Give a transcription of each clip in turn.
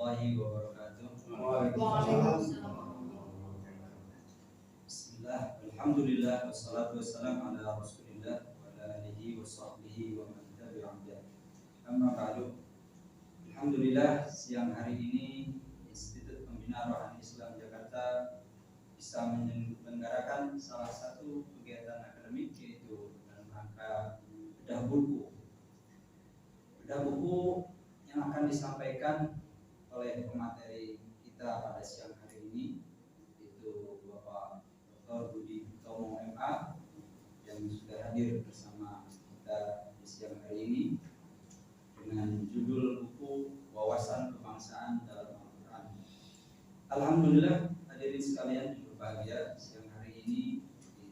warahmatullahi wabarakatuh. Bismillah, alhamdulillah, wassalatu wassalamu ala rasulillah wa ala alihi wa sahbihi wa man tabi'ahum. Amma ba'du. Alhamdulillah, siang hari ini Institut Pembina Rohani Islam Jakarta bisa menyelenggarakan salah satu kegiatan akademik, yaitu dalam rangka bedah buku. Bedah buku yang akan disampaikan oleh pemateri kita pada siang hari ini, yaitu Bapak Dr. Budi Utomo MA, yang sudah hadir bersama kita di siang hari ini dengan judul buku Wawasan Kebangsaan dalam Al-Quran. Alhamdulillah, hadirin sekalian yang berbahagia, siang hari ini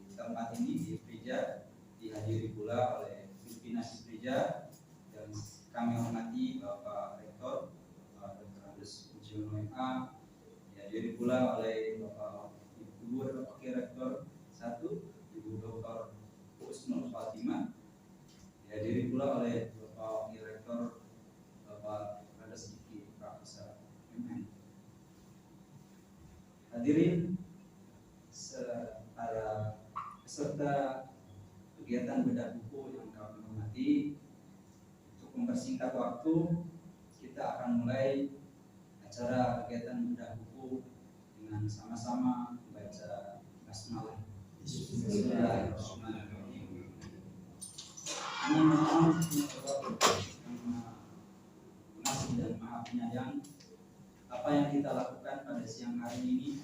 di tempat ini di gereja dihadiri pula oleh pimpinan gereja yang kami hormati Bapak Rektor Dr. Agus Pujiono MA, dihadiri pula oleh Bapak Ibu Wakil Rektor 1 Ibu Dr. Husnul Fatimah, dihadiri pula oleh Bapak Wakil Rektor Bapak Radas Diki Profesor MN. Hadirin para peserta kegiatan bedah buku yang kami hormati, untuk mempersingkat waktu, kita akan mulai acara kegiatan bedah buku dengan sama-sama membaca basmalah. Bismillahirrahmanirrahim. Kami mohon kasih dan maha penyayang, apa yang kita lakukan pada siang hari ini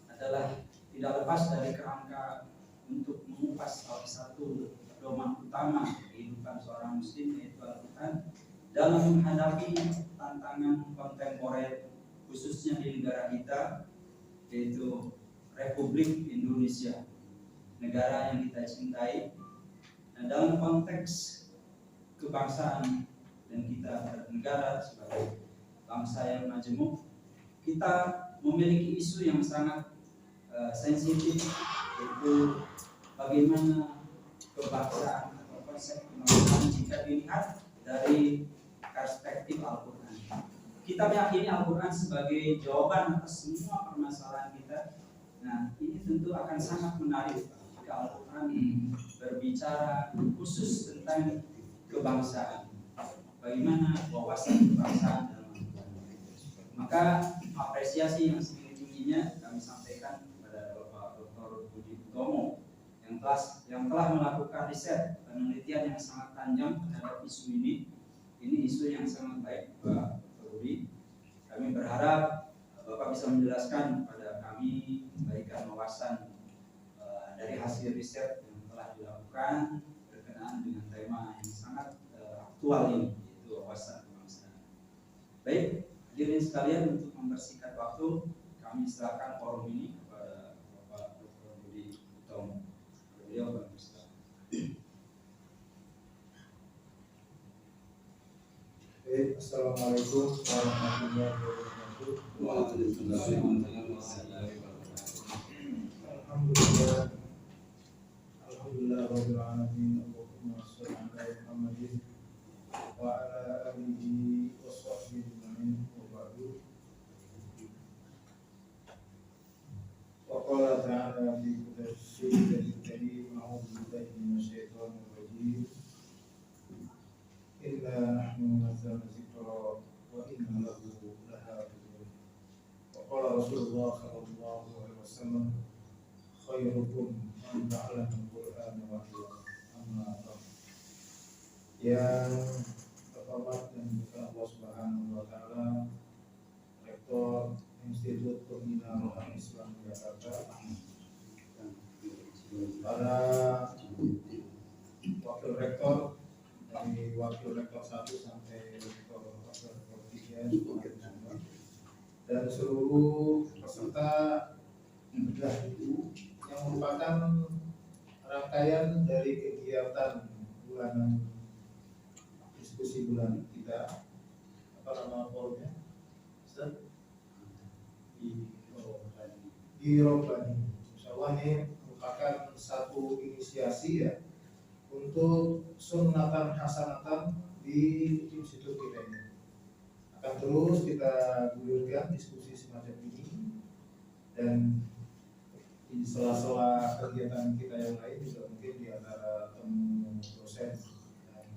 adalah tidak lepas dari kerangka untuk mengupas salah satu pedoman utama kehidupan seorang muslim, yaitu Al-Quran, dalam menghadapi tantangan kontemporer khususnya di negara kita, yaitu Republik Indonesia, negara yang kita cintai. Dan dalam konteks kebangsaan dan kita bernegara sebagai bangsa yang majemuk, kita memiliki isu yang sangat sensitif, yaitu bagaimana kebangsaan atau konsep kebangsaan jika dilihat dari perspektif Al-Quran. Kita meyakini Al-Quran sebagai jawaban atas semua permasalahan kita. Nah, ini tentu akan sangat menarik jika Al-Quran berbicara khusus tentang kebangsaan. Bagaimana wawasan kebangsaan dalam Al-Quran. Maka apresiasi yang setinggi-tingginya kami sampaikan kepada Bapak Dr. Budi Utomo yang telah melakukan riset penelitian yang sangat panjang terhadap isu ini. Ini isu yang sangat baik, Pak Budi. Kami berharap Bapak bisa menjelaskan kepada kami, memberikan wawasan dari hasil riset yang telah dilakukan berkenaan dengan tema yang sangat aktual ini, yaitu wawasan kebangsaan. Baik, hadirin sekalian, untuk mempersingkat waktu, kami serahkan forum ini kepada Bapak Dr. Budi Utomo. Beliau berbicara. Assalamualaikum warahmatullahi wabarakatuh. Alhamdulillah rabbil alamin. Allahumma shalli ala Muhammadin wa ala alihi wa sahbihi ajma'in. Wa ba'du. Wa qala ta'ala fi kitabihi al-karim, a'udzu billahi minasyaitonir rajim. Inna nahnu nazzalna dzikra wa inna lahu lahafizun. Wa qala Rasulullah sallallahu alaihi wasallam, khairukum man ta'allama al-Qur'ana wa 'allamahu. Amma ba'd. Yang terhormat dan dimuliakan Allah Subhanahu wa taala, Rektor Institut Pembina Rohani Islam Jakarta, para wakil rektor dari wakil rektor 1 sampai rektor 3 dan seluruh peserta bedah buku yang merupakan rangkaian dari kegiatan bulanan diskusi bulanan kita. Apa nama forumnya? Di Robani. Insyaallah ini merupakan satu inisiasi ya untuk sunnatan hasanatan di institut kita ini. Akan terus kita gulirkan diskusi semacam ini, dan di sela-sela kegiatan kita yang lain juga mungkin di antara temu dosen dan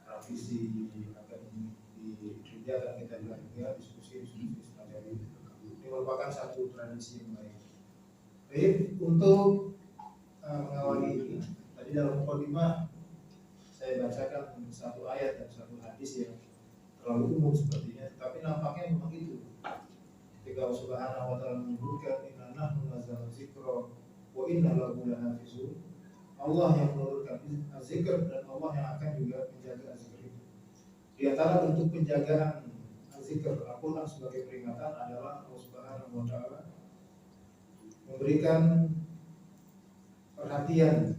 revisi akademik di gereja akan kita lakukan diskusi semacam ini. Ini merupakan satu tradisi yang baik. Baik, untuk mengawali ini, tadi dalam mukadimah saya bacakan satu ayat dan satu hadis yang terlalu umum sepertinya, tapi nampaknya memang itu. Ketika Allah Subhanahu wa taala menyebutkan inna nahnu nazzalna dzikra wa inna lahu lahafizun, Allah yang menurunkan zikr dan Allah yang akan juga menjaga zikr itu. Di antara bentuk penjagaan zikr Al-Quran sebagai peringatan adalah Allah Subhanahu wa taala memberikan perhatian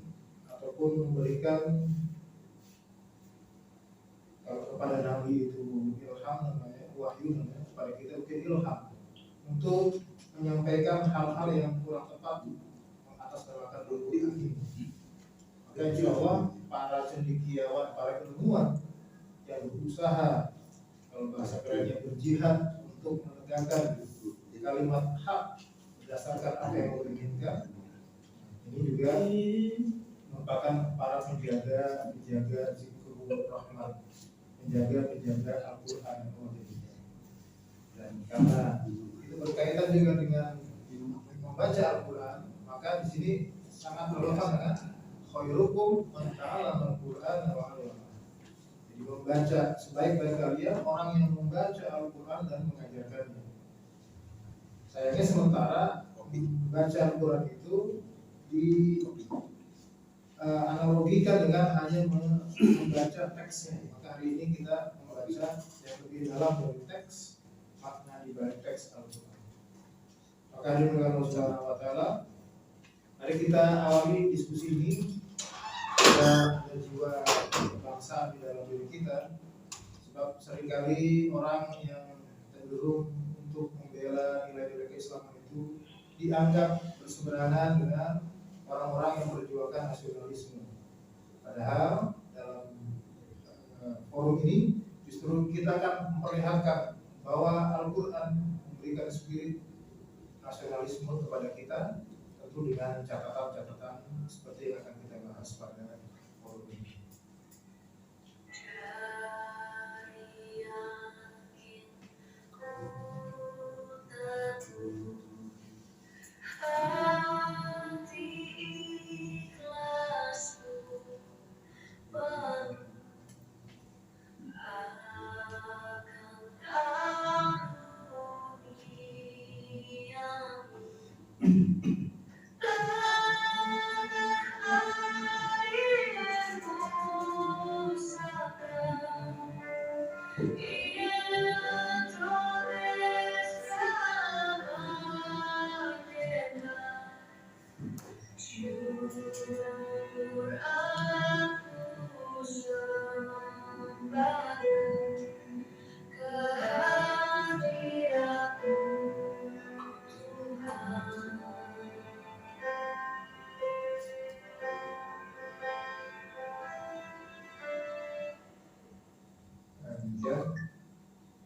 ataupun memberikan, kalau kepada Nabi itu ilham namanya, wahyu namanya, kepada kita mungkin ilham untuk menyampaikan hal-hal yang kurang tepat mengatasnamakan ilmu ini. Maka insya Allah para cendekiawan, para ilmuwan yang berusaha, kalau bahasa kerennya berjihad untuk menegakkan kalimat hak berdasarkan apa yang Allah inginkan, ini juga merupakan para menjaga zikrul rahman, menjaga Al-Quran yang Allah jadikan. Dan karena itu berkaitan juga dengan membaca Al-Quran, maka di sini sangat relevan dengan khairukum man ta'allama Al-Quran wa 'allama. Jadi membaca, sebaik-baik kalian orang yang membaca Al-Quran dan mengajarkannya. Sayangnya sementara membaca Al-Quran itu di analogikan dengan hanya membaca teksnya. Maka hari ini kita membaca yang lebih dalam dari teks, makna di balik teks Al-Quran. Maka hari ini dengan Allah Subhanahu wa taala, mari kita awali diskusi ini. Ada jiwa kebangsaan di dalam diri kita, sebab seringkali orang yang cenderung untuk membela nilai-nilai keislaman itu dianggap berseberangan dengan orang-orang yang memperjuangkan nasionalisme. Padahal dalam forum ini justru kita akan memperlihatkan bahwa Al-Quran memberikan spirit nasionalisme kepada kita, tentu dengan catatan-catatan seperti yang akan kita bahas pada forum ini.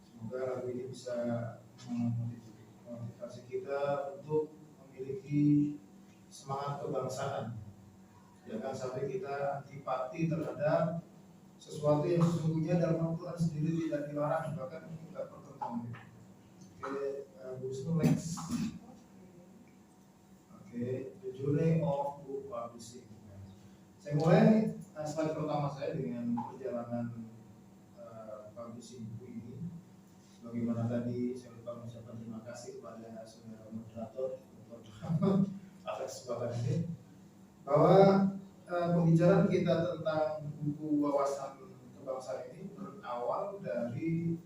Semoga lagu ini bisa memotivasi kita untuk memiliki semangat kebangsaan. Jangan sampai kita antipati terhadap sesuatu yang sesungguhnya dalam Al-Quran sendiri tidak dilarang, bahkan tidak bertentangan. Oke, Bu Wisnu next. Oke, the journey of book publishing. Saya mulai slide pertama saya dengan perjalanan publishing buku ini. Sebagaimana tadi saya lupa mengucapkan terima kasih kepada saudara moderator atas kesempatan ini, bahwa pembicaraan kita tentang buku wawasan kebangsaan ini berawal dari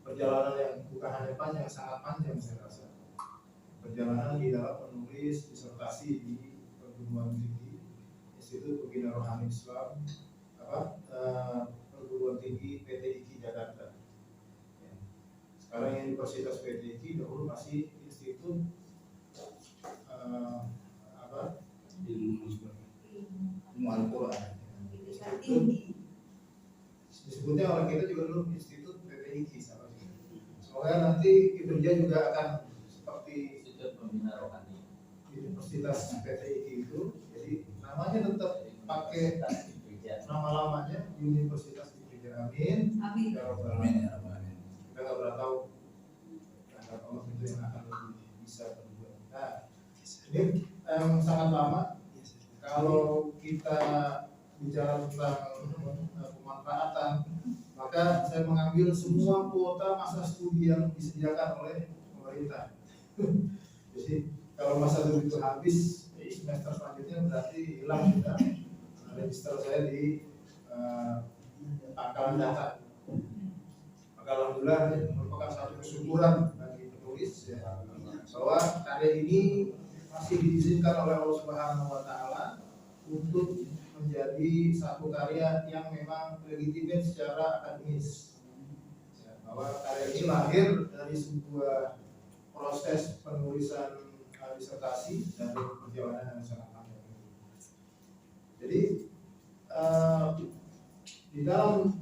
perjalanan yang bukan hanya panjang, sangat panjang saya rasa. Perjalanan di dalam menulis disertasi di perguruan tinggi Institut Pembina Rohani Islam, perguruan tinggi PTIQ Jakarta. Sekarang yang Universitas PTIQ, dahulu masih Institut Ilmu Al-Quran. disebutnya oleh kita juga dulu Institut PPIQ. Semoga nanti Iberja juga akan seperti Institut Pembina Rohani Universitas PPIQ itu, jadi namanya tetap pakai nama lamanya Universitas Iberja. Amin. Amin. Ya Rabbal Alamin. Kita nggak pernah tahu Allah itu yang akan lebih bisa berbuat. Nah, ini sangat lama. Kalau kita bicara tentang pemanfaatan, maka saya mengambil semua kuota masa studi yang disediakan oleh pemerintah. Jadi kalau masa studi itu habis, semester selanjutnya berarti hilang sudah register saya di pangkalan data. Maka alhamdulillah ini merupakan satu kesyukuran bagi penulis ya, bahwa karya ini masih diizinkan oleh Allah Subhanahu wa Ta'ala untuk menjadi satu karya yang memang legitimate secara akademis. Ya, bahwa karya ini lahir dari sebuah proses penulisan disertasi dari perjalanan yang sangat panjang. Jadi di dalam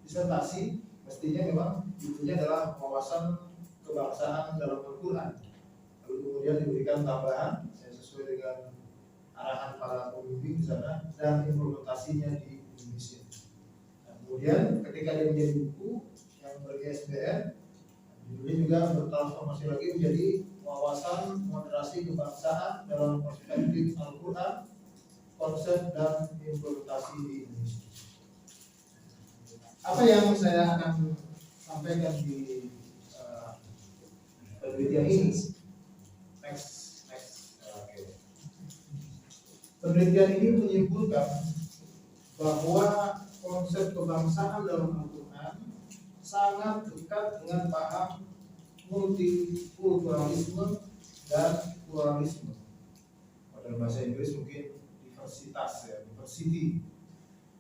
disertasi mestinya memang judulnya adalah wawasan kebangsaan dalam Al-Quran. Lalu kemudian diberikan tambahan sesuai dengan arahan para pembimbing di sana dan implementasinya di Indonesia. Nah, kemudian ketika dia menjadi buku yang ber-ISBN, judulnya juga bertransformasi lagi menjadi wawasan moderasi kebangsaan dalam perspektif Al-Quran, konsep dan implementasi di Indonesia. Apa yang saya akan sampaikan di penelitian ini? Next. Okay. Penelitian ini menyimpulkan bahwa konsep kebangsaan dalam Al-Quran sangat dekat dengan paham multikulturalisme dan pluralisme. Pada bahasa Inggris mungkin diversitas ya, diversity.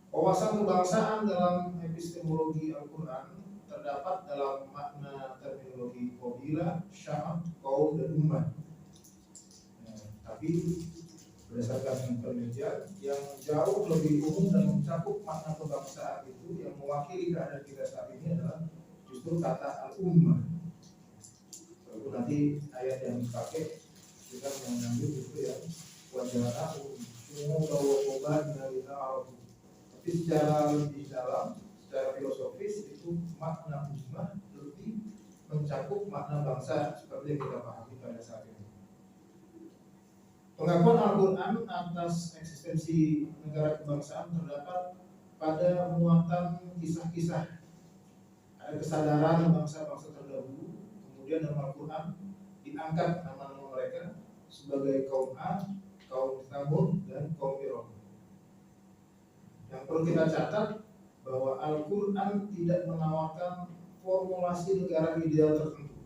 Wawasan kebangsaan dalam epistemologi Al-Quran terdapat dalam makna terminologi qabilah, sya'ab, kaum, dan ummah. Tapi berdasarkan penelitian yang jauh lebih umum dan mencakup makna kebangsaan itu, yang mewakili keadaan kita saat ini adalah justru kata al-ummah. Walaupun nanti ayat yang dipakai kita mengambil itu ya wajah semua bahwa obat dari Arab. Tapi secara lebih dalam, secara filosofis itu makna ummah lebih mencakup makna bangsa seperti yang kita pahami pada saat ini. Pengakuan Al-Quran atas eksistensi negara kebangsaan terdapat pada muatan kisah-kisah. Ada kesadaran bangsa-bangsa terdahulu, kemudian dalam Al-Quran diangkat nama-nama mereka sebagai kaum Ad, kaum Thamud, dan kaum Iram. Yang perlu kita catat bahwa Al-Quran tidak menawarkan formulasi negara ideal tertentu.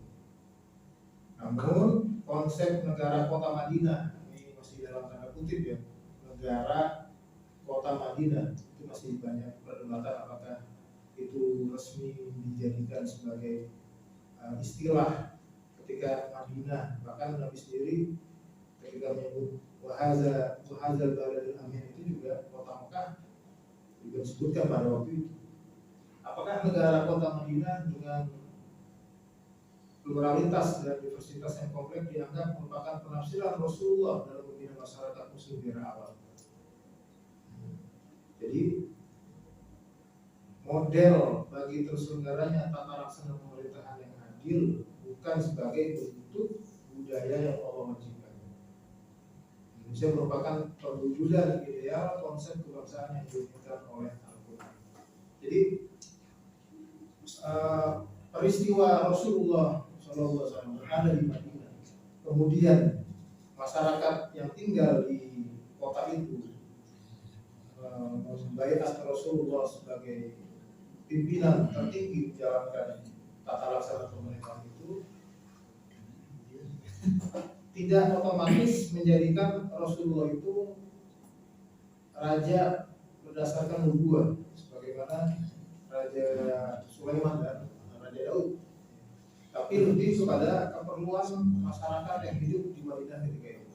Namun konsep negara kota Madinah, ini masih dalam tanda kutip ya, negara kota Madinah itu masih banyak perdebatan apakah itu resmi dijadikan sebagai istilah ketika Madinah. Bahkan Nabi sendiri ketika menyebut wahazal baladul amin itu juga kota Mekah juga disebutkan pada waktu itu. Apakah negara kota Madinah dengan pluralitas dan diversitas yang kompleks dianggap merupakan penafsiran Rasulullah dalam membina masyarakat muslim di era awal? Jadi model bagi terselenggaranya tata laksana pemerintahan yang adil bukan sebagai bentuk budaya yang Allah wajibkan. Indonesia merupakan perwujudan ideal konsep kebangsaan yang diinginkan oleh Al-Quran. Jadi peristiwa Rasulullah SAW berada di Madinah, kemudian masyarakat yang tinggal di kota itu membaiat Rasulullah sebagai pimpinan tertinggi menjalankan tata laksana pemerintahan itu, tidak otomatis menjadikan Rasulullah itu raja berdasarkan nubuah sebagaimana Raja Sulaiman dan Raja Daud, tapi lebih kepada keperluan masyarakat yang hidup di Madinah ketika itu.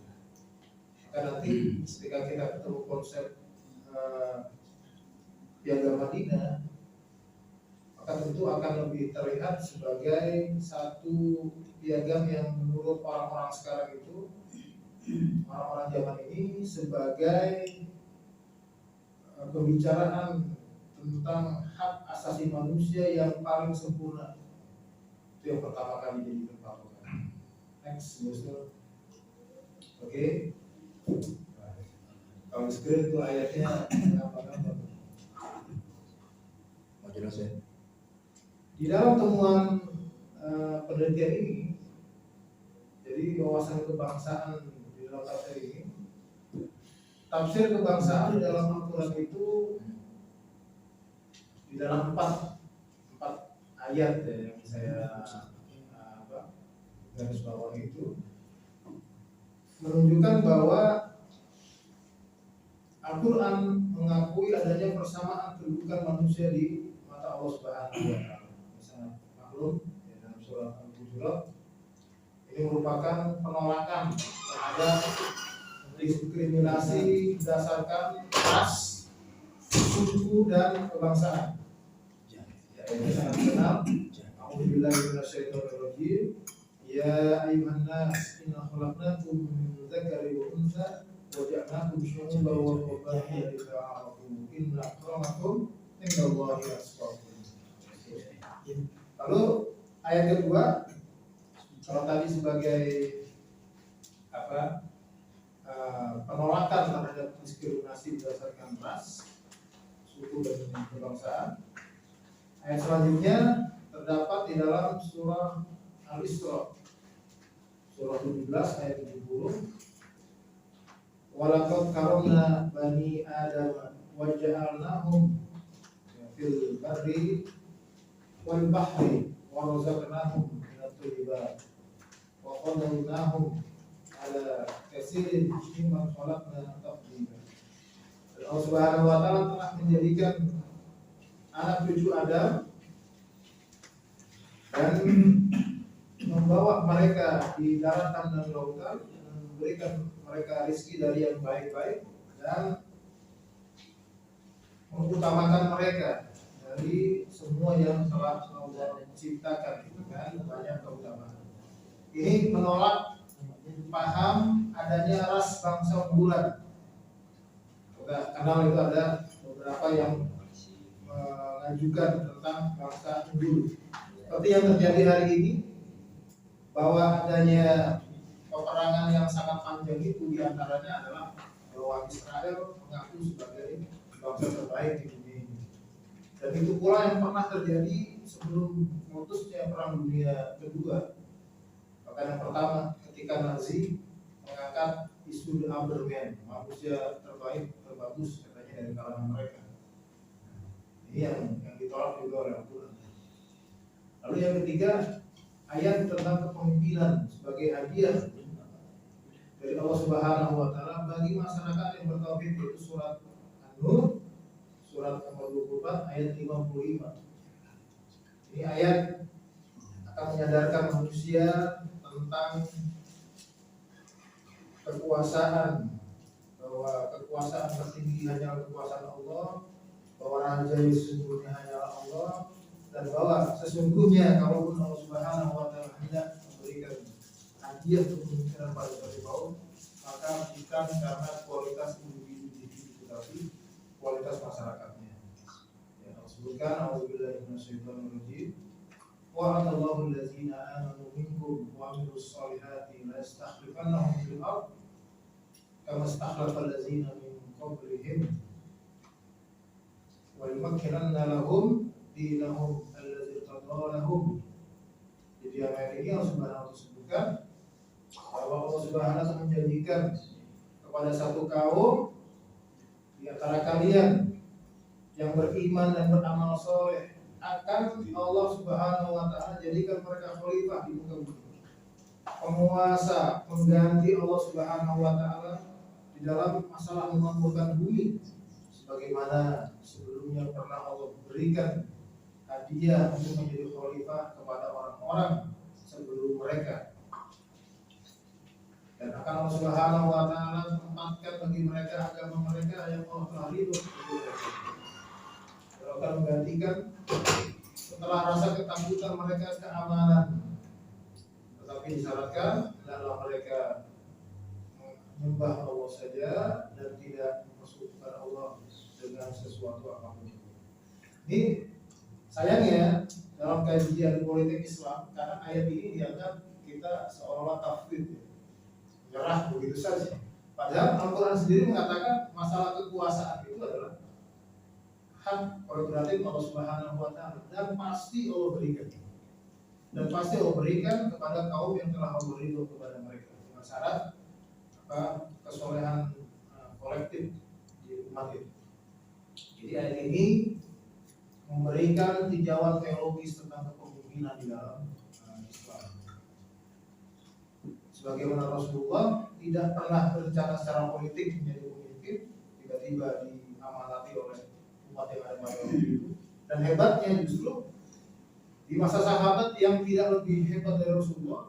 Maka nanti ketika kita ketemu konsep Piagam Madinah, maka tentu akan lebih terlihat sebagai satu piagam yang menurut orang-orang sekarang itu, orang-orang zaman ini, sebagai pembicaraan tentang hak asasi manusia yang paling sempurna. Itu yang pertama kali dijadikan patokan. Next, Oke. Kalau screen itu ayatnya apa? Mau jelas ya? Di dalam temuan penelitian ini, jadi wawasan kebangsaan di dalam tafsir ini, tafsir kebangsaan di dalam Al-Quran itu di dalam empat ayat ya, yang saya garis bawah itu menunjukkan bahwa Al-Quran mengakui adanya persamaan kedudukan manusia di mata Allah Subhanahu wa Ta'ala. Misalnya maklum ya, dalam surat Al-Hujurat ini merupakan penolakan terhadap diskriminasi berdasarkan ras, suku dan kebangsaan. Ya, ini sangat kenal. A'udzubillahi minasyaitonirrajim. Ya ayuhan nas, inna khalaqnakum min dzakari wa untha wa ja'alnakum syu'uban wa qabaila lita'arafu. Inna akramakum indallahi atqakum. Lalu ayat kedua, kalau tadi sebagai penolakan terhadap diskriminasi berdasarkan ras, suku dan kebangsaan. Ayat selanjutnya terdapat di dalam surah Al-Isra, surah 17 ayat 70. Walaqad karamna bani Adam wa ja'alnahum fil barri wal bahri wa razaqnahum minat thayyibat wa qaddamnahum ala katsirin mimman khalaqna tafdila. Allah Subhanahu wa Ta'ala telah menjadikan anak cucu Adam dan membawa mereka di daratan dan lautan, memberikan mereka rezeki dari yang baik-baik dan mengutamakan mereka dari semua yang telah Allah ciptakan dengan banyak keutamaan. Ini menolak paham adanya ras bangsa unggulan. Kita kenal itu ada beberapa yang mengajukan tentang bangsa unggul. Seperti yang terjadi hari ini, bahwa adanya peperangan yang sangat panjang itu diantaranya adalah bahwa Israel mengaku sebagai bangsa terbaik di dunia ini. Dan itu pula yang pernah terjadi sebelum memutusnya Perang Dunia Kedua. Bahkan yang pertama ketika Nazi mengangkat isu The Aberman, manusia terbaik, terbagus katanya dari kalangan mereka. Ini yang ditolak juga oleh Al-Quran. Lalu yang ketiga, ayat tentang kepemimpinan sebagai hadiah dari Allah Subhanahu wa Ta'ala bagi masyarakat yang bertauhid, yaitu surat An-Nur surat nomor 24 ayat 55. Ini ayat akan menyadarkan manusia tentang kekuasaan, bahwa kekuasaan tertinggi hanyalah kekuasaan Allah, bahwa raja sesungguhnya hanyalah Allah, dan bahwa sesungguhnya kalaupun Allah Subhanahu wa Ta'ala hendak memberikan hadiah kepemimpinan pada suatu kaum, maka bukan karena kualitas individu tetapi kualitas masyarakatnya. Ya, Allah sebutkan a'udzubillahi minasyaitonirrajim. Wa'adallahu allazina amanu minkum wa 'amilus solihati la yastakhlifannahum fil ardh kama istakhlafa allazina min qablihim wa yumakkinanna lahum dinahum allazi irtadaa lahum. Jadi ayat ini Allah Subhanahu wa Ta'ala sebutkan bahwa Allah Subhanahu wa Ta'ala menjanjikan kepada satu kaum di antara kalian yang beriman dan beramal soleh akan Allah Subhanahu wa Ta'ala jadikan mereka khalifah di muka bumi, penguasa, pengganti Allah Subhanahu wa Ta'ala di dalam masalah memakmurkan bumi, sebagaimana sebelumnya pernah Allah berikan hadiah untuk menjadi khalifah kepada orang-orang sebelum mereka. Dan akan Allah Subhanahu wa Ta'ala tempatkan bagi mereka agama mereka yang Allah telah ridho. Allah akan menggantikan setelah rasa ketakutan mereka keamanan. Tetapi disyaratkan adalah mereka menyembah Allah saja dan tidak mempersekutukan Allah dengan sesuatu apapun. Ini sayangnya dalam kajian politik Islam, karena ayat ini dianggap kita seolah-olah kafir, menyerah begitu saja. Padahal Al-Quran sendiri mengatakan masalah kekuasaan itu adalah hak prerogatif Allah Subhanahu wa Ta'ala, dan pasti Allah berikan, kepada kaum yang telah Allah ridho kepada mereka dengan syarat kesolehan kolektif di umat itu. Jadi ayat ini memberikan tinjauan teologis tentang kepemimpinan di dalam Islam. Sebagaimana Rasulullah tidak pernah berencana secara politik menjadi pemimpin, tiba-tiba diamanati oleh umat yang ada pada waktu itu. Dan hebatnya justru di masa sahabat yang tidak lebih hebat dari Rasulullah,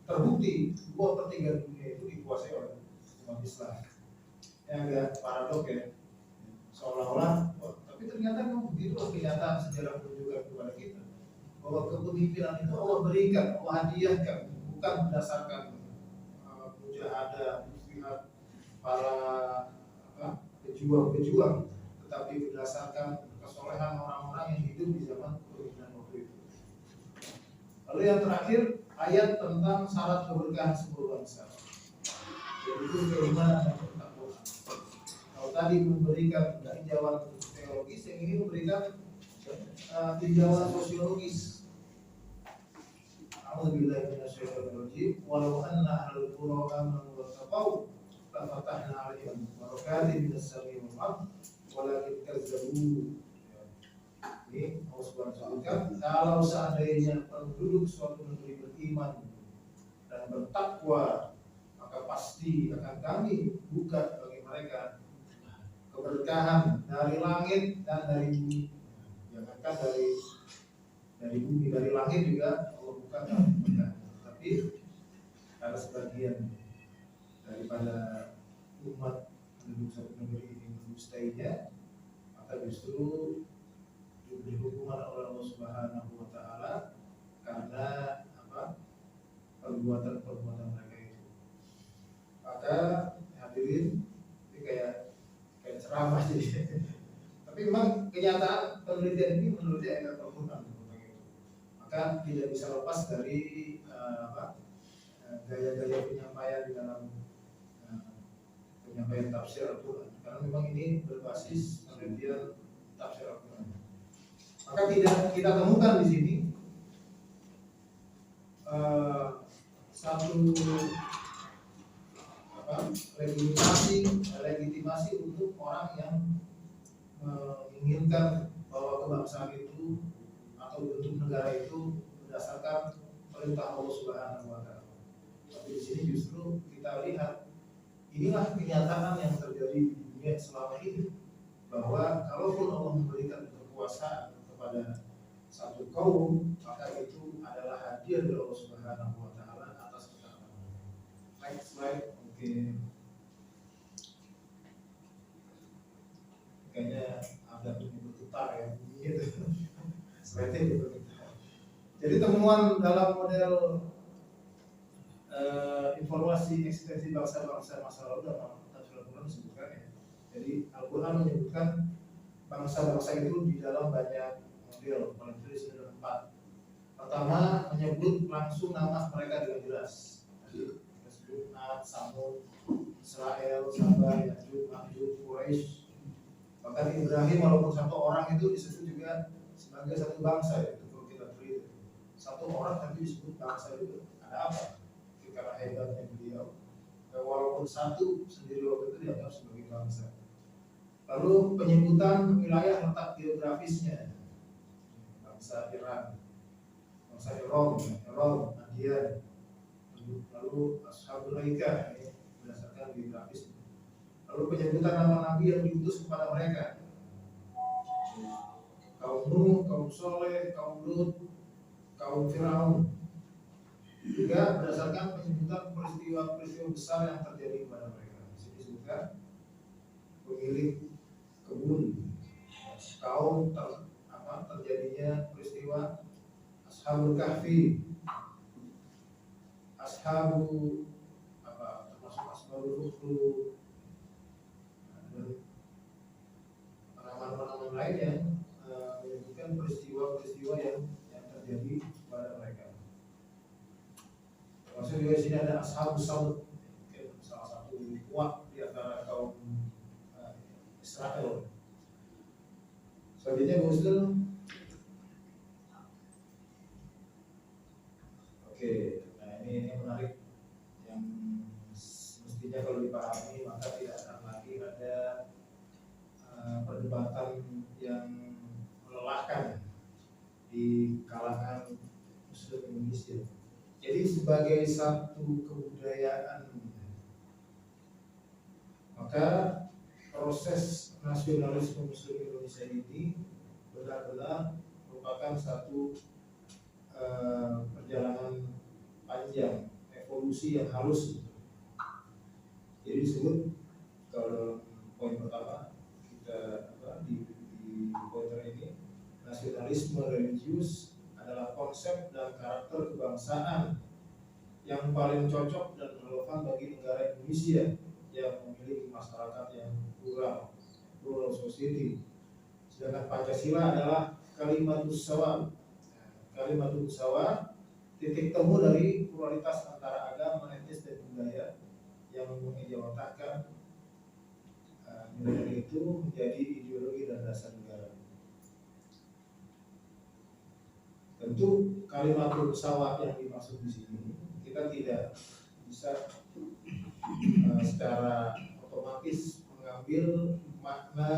terbukti 2/3 dunia itu dikuasai oleh umat Islam. Yang agak paradok ya, seolah-olah, tapi ternyata itu kenyataan sejarah menunjukkan kepada kita bahwa kepemimpinan itu Allah berikan, Allah hadiahkan, bukan berdasarkan mujahadah, istihad para pejuang, tetapi berdasarkan kesolehan orang-orang yang hidup di zaman kepemimpinan waktu itu. Lalu yang terakhir, ayat tentang syarat keberkahan sebuah bangsa, yaitu keimanan dan ketakwaan. Kalau tadi memberikan tinjauan teologis, yang ini memberikan tinjauan sosiologis. A'udzubillahi minasyaitonirrajim. Walau anna ahlul qura amanu wattaqau lafatahna 'alaihim barakatin minas sama'i wal ardh walakin kazzabu. Ini Allah Subhanahu wa ta'ala, kalau seandainya penduduk suatu negeri beriman dan bertakwa, maka pasti akan kami buka bagi mereka keberkahan dari langit dan dari bumi. Jangankan dari bumi, dari langit juga Allah buka keberkahan. Tapi karena sebagian daripada umat penduduk suatu negeri ini mendustainya, maka justru diberi hukuman oleh Allah Subhanahu wa ta'ala karena perbuatan mereka itu. Maka hadirin, ini kayak ceramah jadi. Tapi memang kenyataan penelitian ini menurut saya agak terbuka tentang itu. Maka tidak bisa lepas dari gaya-gaya penyampaian di dalam penyampaian tafsir Al-Quran, karena memang ini berbasis penelitian tafsir Al-Quran. Maka kita temukan di sini satu legitimasi untuk orang yang menginginkan bahwa kebangsaan itu atau bentuk negara itu berdasarkan perintah Allah Subhanahu wa ta'ala. Tapi di sini justru kita lihat inilah kenyataan yang terjadi di dunia selama ini, bahwa kalaupun Allah memberikan kekuasaan kepada satu kaum, maka itu adalah hadiah dari Allah Subhanahu wa ta'ala atas ketaatan. Next slide. Oke. Kayaknya ada bergetar ya, gitu. Slide-nya bergetar. Jadi temuan dalam model informasi eksistensi bangsa-bangsa masa lalu dalam tafsir Al-Quran disebutkan ya. Jadi Al-Quran menyebutkan bangsa-bangsa itu di dalam banyak model, paling tidak sudah 4. Pertama, menyebut langsung nama mereka dengan jelas. Jadi kita sebut Ad, Samud, Israel, Sabah, Ya'juj, Ma'juj, Quraisy. Bahkan Ibrahim walaupun satu orang itu disebut juga sebagai satu bangsa ya, itu kalau kita beri satu orang tapi disebut bangsa itu ada apa? Karena hebatnya beliau, walaupun satu sendiri waktu itu dianggap sebagai bangsa. Lalu penyebutan wilayah letak geografisnya, bangsa Iran, bangsa Iran, Madian, lalu Ashabul Aikah ini berdasarkan geografis. Lalu penyebutan nama nabi yang diutus kepada mereka, kaum Nuh, kaum Soleh, kaum Lut, kaum Firaun. Juga berdasarkan penyebutan peristiwa-peristiwa besar yang terjadi kepada mereka. Di sini disebutkan pemilik kebun, kaum terjadi terjadinya peristiwa Ashabul Kahfi, Ashabu apa termasuk Ashabul Ukhdud, dan pengaman-pengaman lainnya menyebutkan peristiwa-peristiwa yang terjadi pada mereka. Termasuk juga di sini ada Ashabus Sabt, salah satu kuat di antara kaum Israel. Selanjutnya Muslim. Oke, nah ini menarik, yang mestinya kalau dipahami maka tidak akan lagi ada perdebatan yang melelahkan di kalangan Muslim Indonesia. Jadi sebagai satu kebudayaan, maka proses nasionalisme Muslim Indonesia ini benar-benar merupakan satu perjalanan panjang, evolusi yang halus. Jadi disebut kalau poin pertama kita di pointer ini, nasionalisme religius adalah konsep dan karakter kebangsaan yang paling cocok dan relevan bagi negara Indonesia yang memiliki masyarakat yang plural society. Sedangkan Pancasila adalah kalimatus shawab. Kalimatus shawab, titik temu dari pluralitas antara agama, etnis dan budaya yang mengejawantahkan nilai itu menjadi ideologi dan dasar negara. Tentu kalimatul shawab yang dimaksud di sini kita tidak bisa secara otomatis mengambil makna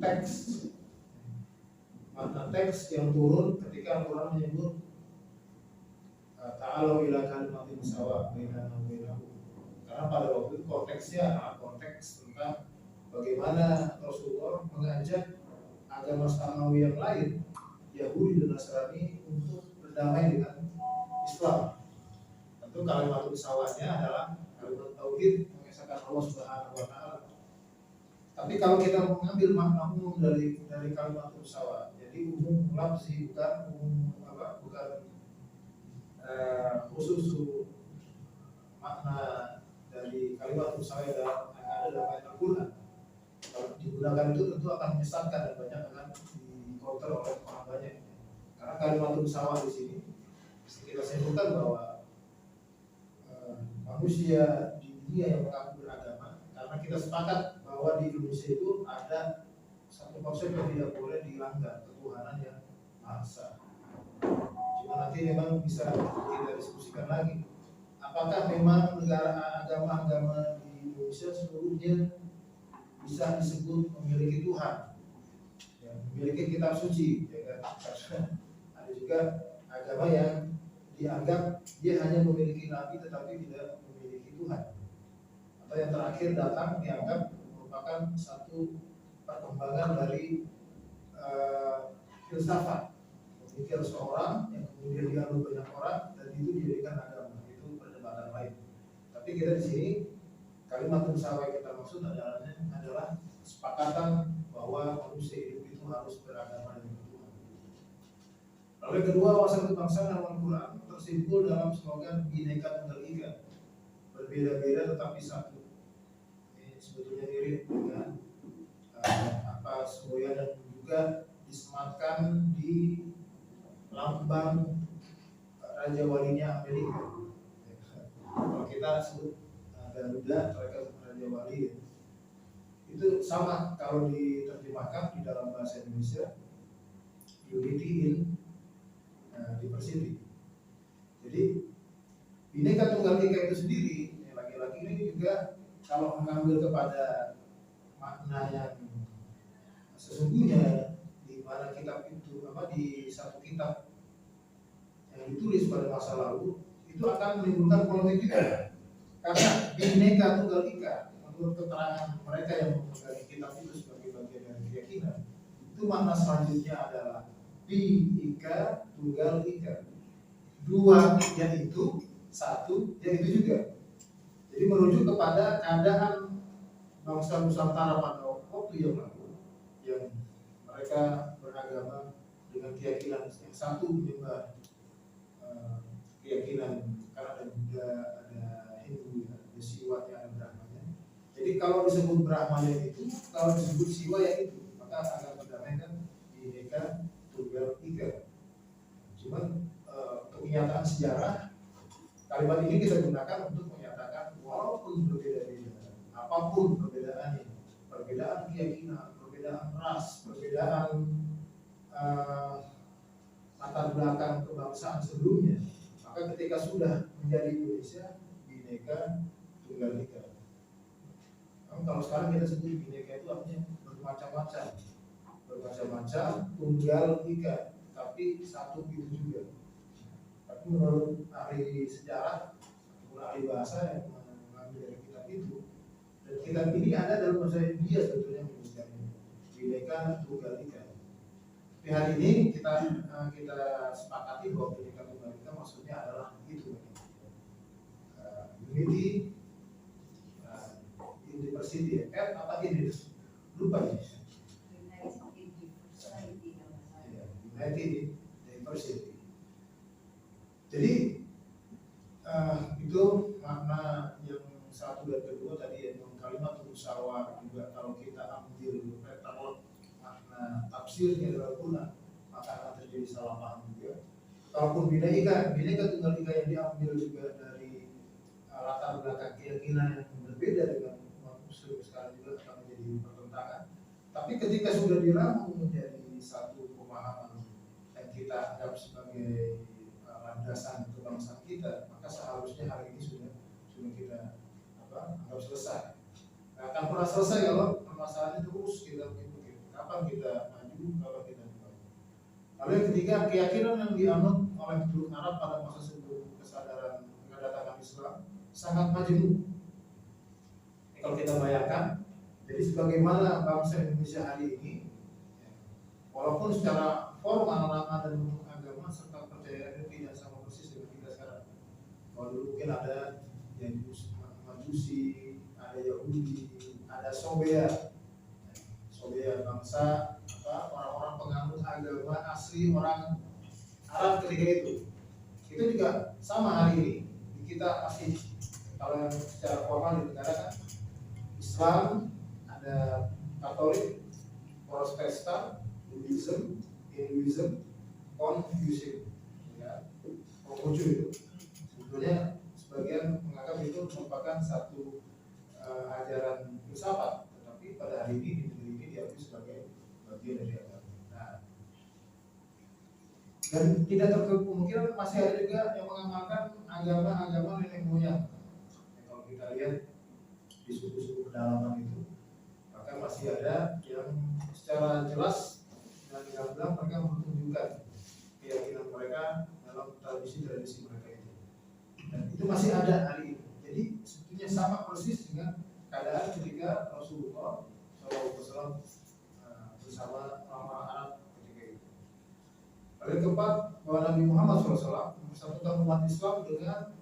teks yang turun ketika Al-Quran menyebut ta'alu ila kalimatin shawab bainana wa bainakum. Karena pada waktu itu konteksnya adalah konteks tentang bagaimana Rasulullah mengajak agama samawi yang lain, Yahudi dan Nasrani, untuk berdamai dengan Islam. Tentu kalimat shawabnya adalah kalimat tauhid, mengesahkan Allah Subhanahu wa taala. Tapi kalau kita mengambil makna umum dari kalimat shawab, jadi umum lafzi, bukan umum khusus makna dari kalimat shawab yang ada dalam ayat Al-Quran. Kalau digunakan itu tentu akan menyesatkan dan banyak akan di-counter oleh orang banyak. Karena kalimat shawab di sini kita simpulkan bahwa manusia di dunia yang mengaku beragama, karena kita sepakat bahwa di Indonesia itu ada satu konsep yang tidak boleh dilanggar, ketuhanan yang Maha Esa. Cuma nanti memang bisa kita diskusikan lagi, apakah memang negara agama-agama di Indonesia seluruhnya bisa disebut memiliki Tuhan, ya, memiliki kitab suci, ya kan? Karena ada juga agama yang dianggap dia hanya memiliki nabi tetapi tidak memiliki Tuhan. Atau yang terakhir datang dianggap merupakan satu perkembangan dari filsafat, memikir seorang yang kemudian dianut banyak orang dan itu dijadikan agama. Itu perdebatan lain. Tapi kita di sini kalimat shawab yang kita maksud adalah kesepakatan bahwa manusia hidup itu harus beragama dengan Tuhan. Lalu yang kedua, wawasan kebangsaan dalam Al-Quran tersimpul dalam slogan Bhinneka Tunggal Ika, berbeda-beda tetapi satu. Ini sebetulnya mirip dengan semboyan yang juga disematkan di lambang Raja Walinya Amerika. Kalau kita sebut Garuda, mereka Raja Wali, itu sama kalau diterjemahkan di dalam bahasa Indonesia, unity in diversity. Jadi Bhinneka Tunggal Ika itu sendiri, lagi-lagi ini juga kalau mengambil kepada makna yang sesungguhnya, di mana kitab itu di satu kitab yang ditulis pada masa lalu itu akan menimbulkan polemik juga. Karena Bhinneka Tunggal Ika, menurut keterangan mereka yang memegang kitab itu sebagai bagian dari keyakinan, itu makna selanjutnya adalah Bhinneka Tunggal Ika. Dua yaitu, satu yaitu juga. Jadi merujuk kepada keadaan bangsa Nusantara pada waktu yang lalu, yang mereka beragama agama dengan keyakinan yang satu menyembah keyakinan, karena ada Buddha, ada Hindu, ada Siwa, yang ada Brahmanya. Jadi kalau disebut Brahmanya itu, kalau disebut Siwa ya itu, maka agama berdamaikan Bhinneka Tunggal Ika. Cuman kenyataan sejarah kalimat ini kita gunakan untuk menyatakan walaupun berbeda-beda, apapun perbedaannya, perbedaan keyakinan, perbedaan ras, perbedaan latar belakang kebangsaan sebelumnya, maka ketika sudah menjadi Indonesia, Bhinneka Tunggal Ika. Kalau sekarang kita sebut Bhinneka itu artinya bermacam-macam, Tunggal Ika, tapi satu itu juga. Tapi menurut ahli sejarah ataupun ahli bahasa yang mengambil dari kitab itu, dan kitab ini ada dalam bahasa India sebetulnya menyebutkannya Bhinneka Tunggal Ika. Di hari ini kita sepakati bahwa Bhinneka Tunggal Ika maksudnya adalah itu, unity, diversity, apa ini? Lupa ya. United diversity. Jadi itu makna yang satu dan kedua tadi, yang kalimat musyawarah juga kalau kita ambil makna tafsirnya dalam Al-Quran, maka akan terjadi salah paham juga. Kalaupun Bhinneka Tunggal Ika yang diambil juga dari latar belakang keyakinan yang berbeda dengan umat Muslim sekarang juga akan menjadi pertentangan. Tapi ketika sudah diramu menjadi satu pemahaman yang kita anggap sebagai landasan kebangsaan kita, maka seharusnya hari ini sudah kita anggap selesai. Nah, akan pernah selesai kalau permasalahan terus kita ikuti. Kapan kita maju, kapan kita kembali. Lalu yang ketiga, keyakinan yang dianut oleh penduduk Arab pada masa sebelum kesadaran kedatangan Islam sangat majemuk. Kalau kita bayangkan, jadi sebagaimana bangsa Indonesia hari ini, walaupun secara formal nama dan bentuk agama serta percayaan tidak sama persis dengan kita sekarang. Kalau dulu mungkin ada yang Majusi, ada Yahudi, ada Sobea bangsa orang-orang penganut agama asli orang Arab ketika itu juga sama hari ini. Kita masih, kalau yang secara formal di negara kan Islam, ada Katolik, Protestan, Buddhism, Hinduism, Confucianism, ya, Konghucu itu sebetulnya sebagian menganggap itu merupakan satu ajaran filsafat, tetapi pada hari ini di negeri ini diakui sebagai bagian dari agama. Nah, dan tidak tertutup kemungkinan masih ada juga yang mengamalkan agama nenek moyang. Kalau kita lihat di suku-suku pedalaman itu, maka masih ada yang secara jelas dan gamblang mereka menunjukkan keyakinan mereka dalam tradisi-tradisi mereka itu. Dan itu masih ada hari ini. Jadi sebetulnya sama persis dengan keadaan ketika Rasulullah SAW bersama orang-orang Arab ketika itu. Lalu yang keempat, bahwa Nabi Muhammad SAW mempersatukan umat Islam dengan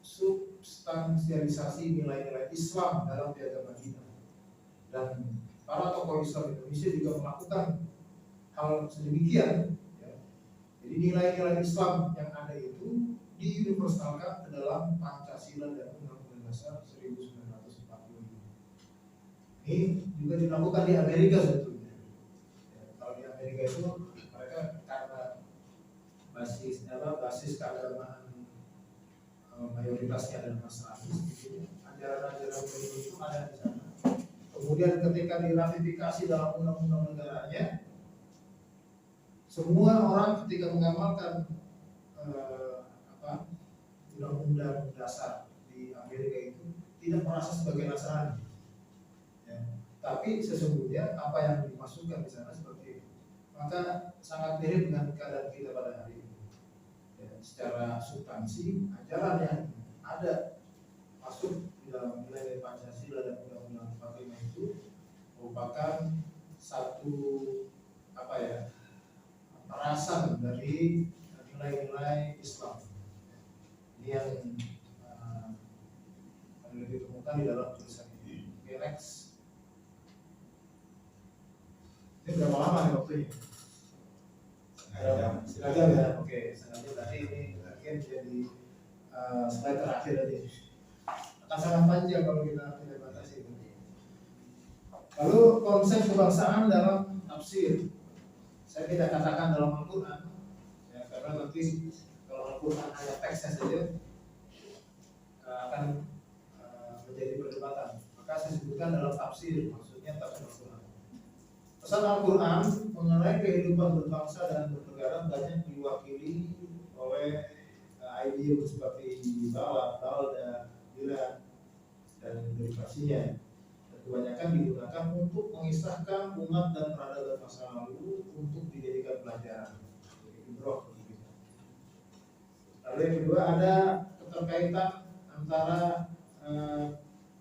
substansialisasi nilai-nilai Islam dalam piagam Madinah. Dan para tokoh Islam Indonesia juga melakukan hal sedemikian. Ya. Jadi nilai-nilai Islam yang ada itu diuniversalkan ke dalam Pancasila dan Undang-Undang Dasar 1945. Ini juga dilakukan di Amerika sebetulnya. Ya, kalau di Amerika itu mereka karena basis keagamaan mayoritasnya adalah Nasrani, ajaran-ajaran itu ada di sana. Kemudian ketika diratifikasi dalam undang-undang negaranya, semua orang ketika mengamalkan undang-undang dasar di Amerika itu tidak merasa sebagai Nasrani, ya. Tapi sesungguhnya apa yang dimasukkan di sana seperti itu. Maka sangat mirip dengan keadaan kita pada hari ini. Ya, secara substansi ajaran yang ada masuk di dalam nilai Pancasila dan Undang-Undang 45 itu merupakan satu perasan dari nilai-nilai Islam. Ini yang ditemukan di dalam tulisan ini. Oke, next. Ini berapa lama nih waktunya? Setengah jam ya, oke. Setengah jam berarti ini mungkin jadi slide terakhir tadi. Akan sangat panjang kalau kita tidak batasi. Lalu konsep kebangsaan dalam tafsir, saya tidak katakan dalam Al-Quran, ya, karena nanti kalau Al-Quran hanya teksnya saja akan menjadi perdebatan. Maka saya sebutkan dalam tafsir, maksudnya tafsir Al-Quran. Pesan Al-Quran mengenai kehidupan berbangsa dan bernegara banyak diwakili oleh idiom seperti balad, balda, bilad, dan derivasinya. Kebanyakan digunakan untuk mengisahkan umat dan peradaban masa lalu untuk dijadikan pelajaran. Lalu yang kedua ada keterkaitan antara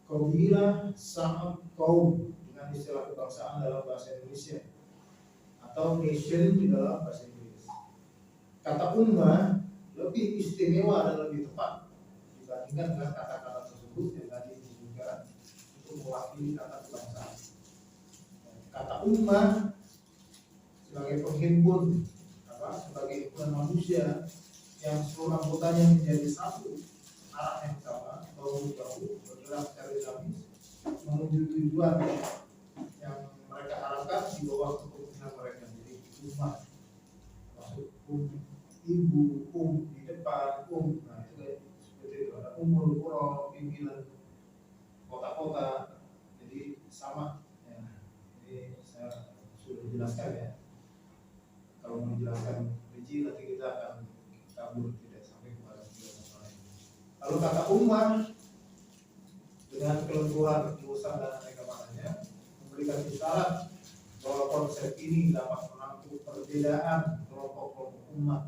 kabilah sama kaum dengan istilah kebangsaan dalam bahasa Indonesia atau nation di dalam bahasa Inggris. Kata ummah lebih istimewa dan lebih tepat dibandingkan dengan kata-kata tersebut yang tadi disebutkan untuk mewakili kata kebangsaan. Kata ummah sebagai penghimpun, sebagai himpunan manusia yang seluruh anggotanya menjadi satu, arah yang sama, bahu-bahu bergerak secara dinamis menuju tujuan yang mereka harapkan di bawah kepemimpinan mereka. Jadi ummah, maksud ibu, di depan, nah itu kayak seperti itu. Ada umul qura, pimpinan kota-kota, jadi sama ya. Ini saya sudah dijelaskan ya. Kalau mau dijelaskan rinci nanti kita akan kabur tidak sampai kepada masalah ini. Lalu kata ummah dengan kelenturan urusan dan aneka maknanya memberikan isyarat bahwa konsep ini dapat merangkul perbedaan kelompok-kelompok umat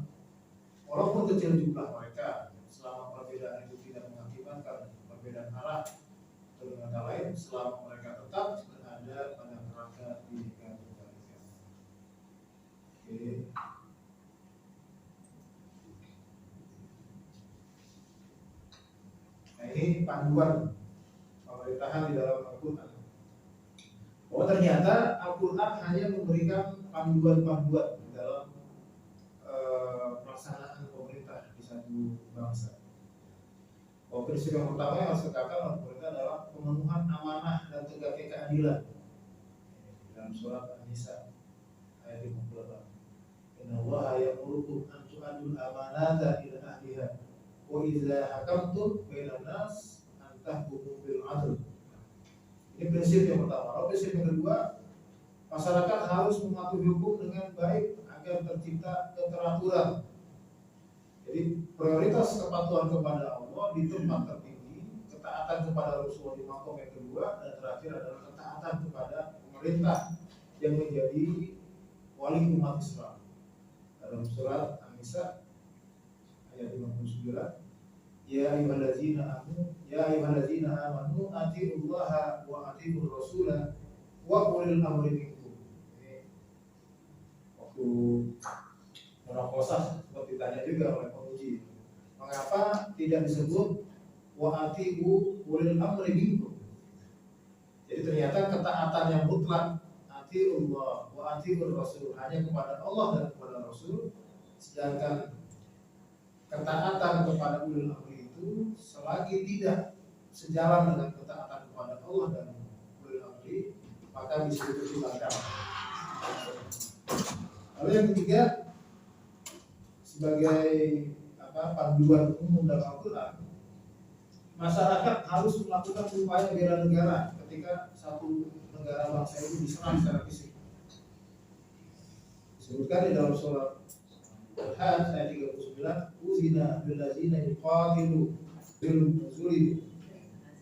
walaupun kecil jumlah mereka, selama perbedaan itu tidak mengakibatkan perbedaan arah. Dengan kata lain, selama mereka tetap berada pada kerangka Bhinneka Tunggal Ika. Oke. Nah ini panduan pemerintahan di dalam Al-Quran. Bahwa ternyata Al-Quran hanya memberikan panduan-panduan di dalam pelaksanaan pemerintah di satu bangsa. Bahwa prinsip yang pertama yang harus dikatakan oleh pemerintah adalah pemenuhan amanah dan tegaknya keadilan. Dalam surat An-Nisa ayat 58. Innallaha ya'murukum an tu'addul amanata ila ahliha wa idza hakamtum bainan nas an tahkumu bil 'adl. Ini prinsip yang pertama. Lalu prinsip yang kedua, masyarakat harus mematuhi hukum dengan baik agar tercipta keteraturan. Jadi prioritas kepatuhan kepada Allah di tempat tertinggi, ketaatan kepada Rasulullah di maqam yang kedua, dan terakhir adalah ketaatan kepada pemerintah yang menjadi wali umat Islam. Dalam surat An-Nisa ayat 59, ya ayyuhallazina amanu atiiullaha wa atiiur rasula wa ulil amri minkum. Ini waktu munaqashah seperti ditanya juga oleh penguji, mengapa tidak disebut wa atiiu ulil amri minkum? Jadi ternyata ketaatan yang mutlak atiiullah wa atiiur rasul hanya kepada Allah dan kepada Rasul, sedangkan ketaatan kepada ulil amri itu selagi tidak sejalan dengan ketaatan kepada Allah dan ulil amri maka bisa dipertimbangkan. Lalu yang ketiga, sebagai panduan umum dalam Al-Quran, masyarakat harus melakukan upaya bela negara ketika satu negara bangsa itu diserang secara fisik. Disebutkan di dalam surat Al-Hajj ayat 39, uzina billazina yuqatilu bil zulmi.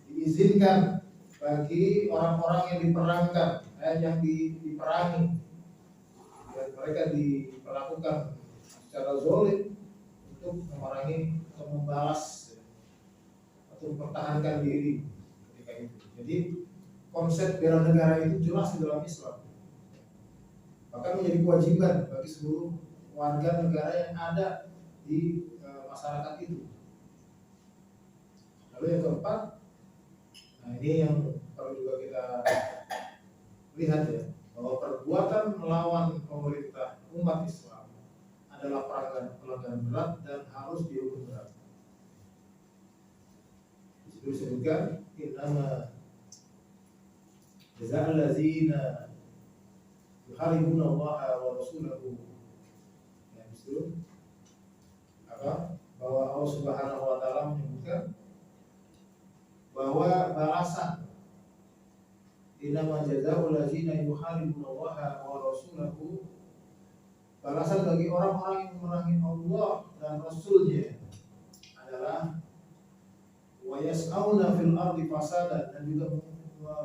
Diizinkan bagi orang-orang yang diperangkan, yang diperangi, dan mereka diperlakukan secara zalim untuk memerangi atau membalas atau mempertahankan diri ketika itu. Jadi konsep bela negara itu jelas di dalam Islam. Bahkan menjadi kewajiban bagi seluruh warga negara yang ada di masyarakat itu. Lalu yang keempat, nah ini yang perlu juga kita lihat ya, bahwa perbuatan melawan pemerintah umat Islam adalah pelanggaran berat dan harus dihukum berat. Disebutkan innama jazaa'ul ladzina yuharibuna Allah wa rasulahu, ya itu apa, bahwa Allah Subhanahu wa taala menyebutkan bahwa balasan innama jazaa'ul ladzina yuharibuna Allah wa rasulahu, balasan bagi orang-orang yang memerangi Allah dan Rasulnya adalah wa yas'auna fil ardi fasadan, dan juga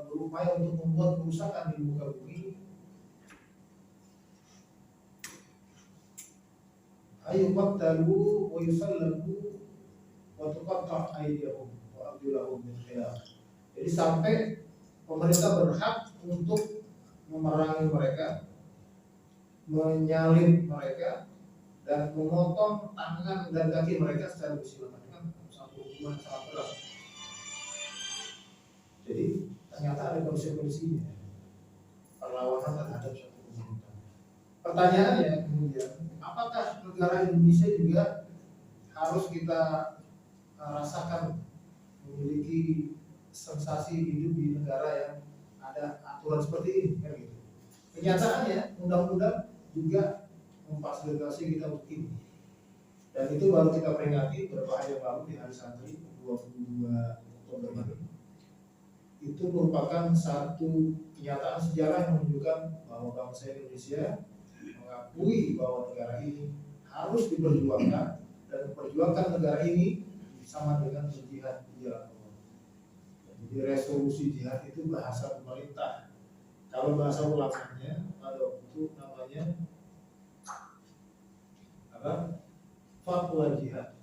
berupaya untuk membuat kerusakan di muka bumi, ayuqtalu wa yusallabu wa tuqatta' aydihum wa arjuluhum min khilaf. Jadi sampai pemerintah berhak untuk memerangi mereka, menyalib mereka, dan memotong tangan dan kaki mereka secara bersilaman. Kan satu hukuman sangat berat. Jadi ternyata ada konsekuensinya perlawanan terhadap suatu pemerintah. Pertanyaannya kemudian, apakah negara Indonesia juga harus kita rasakan memiliki sensasi hidup di negara yang ada aturan seperti ini? Kan gitu. Kenyataannya undang-undang juga memfasilitasi kita untuk ini. Dan itu baru kita peringati beberapa hari yang lalu di Hari Santri 22 Oktober ini. Itu merupakan satu kenyataan sejarah yang menunjukkan bahwa bangsa Indonesia mengakui bahwa negara ini harus diperjuangkan, dan memperjuangkan negara ini sama dengan berjihad di jalan Allah. Jadi resolusi jihad itu bahasa pemerintah. Kalau bahasa ulamanya pada waktu itu namanya apa? Fatwa jihad.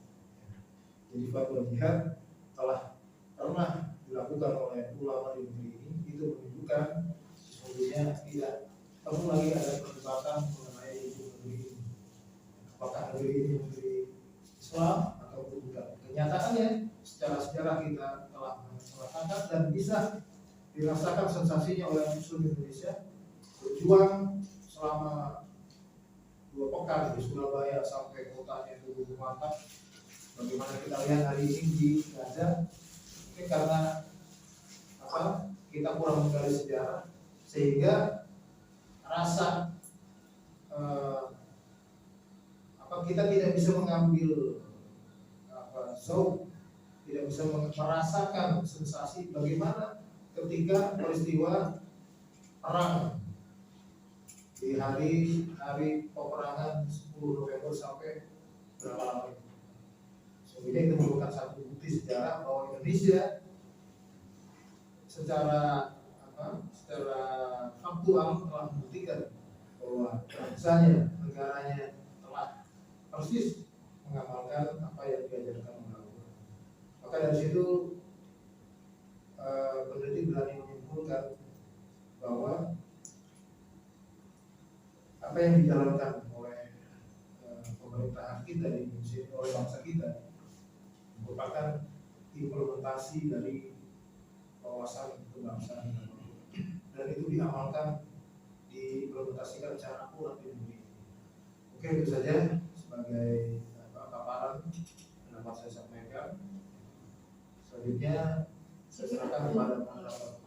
Jadi fatwa jihad telah pernah dilakukan oleh ulama di negeri ini. Itu menunjukkan sesungguhnya tidak perlu lagi ada perdebatan mengenai itu negeri ini. Apakah negeri ini negeri Islam atau bukan? Kenyataannya secara sejarah kita telah melaksanakan dan bisa dirasakan sensasinya oleh Muslim Indonesia berjuang selama 2 pekan di Surabaya sampai kotanya itu mantap. Bagaimana kita lihat hari ini di Gaza, mungkin karena apa, kita kurang menggali sejarah sehingga rasa kita tidak bisa mengambil tidak bisa merasakan sensasi bagaimana ketika peristiwa perang di hari peperangan 10 November sampai berapa lama itu. Sebenarnya itu merupakan satu bukti sejarah bahwa Indonesia secara faktual telah membuktikan bahwa bangsanya, negaranya telah persis mengamalkan apa yang diajarkan oleh Allah. Maka dari situ peneliti berani menyimpulkan bahwa apa yang dijalankan oleh pemerintahan kita di Indonesia, oleh bangsa kita, merupakan implementasi dari wawasan kebangsaan, dan itu diamalkan, diimplementasikan secara akurat di negeri. Oke, itu saja sebagai paparan yang dapat saya sampaikan. Selanjutnya saya serahkan kepada Pak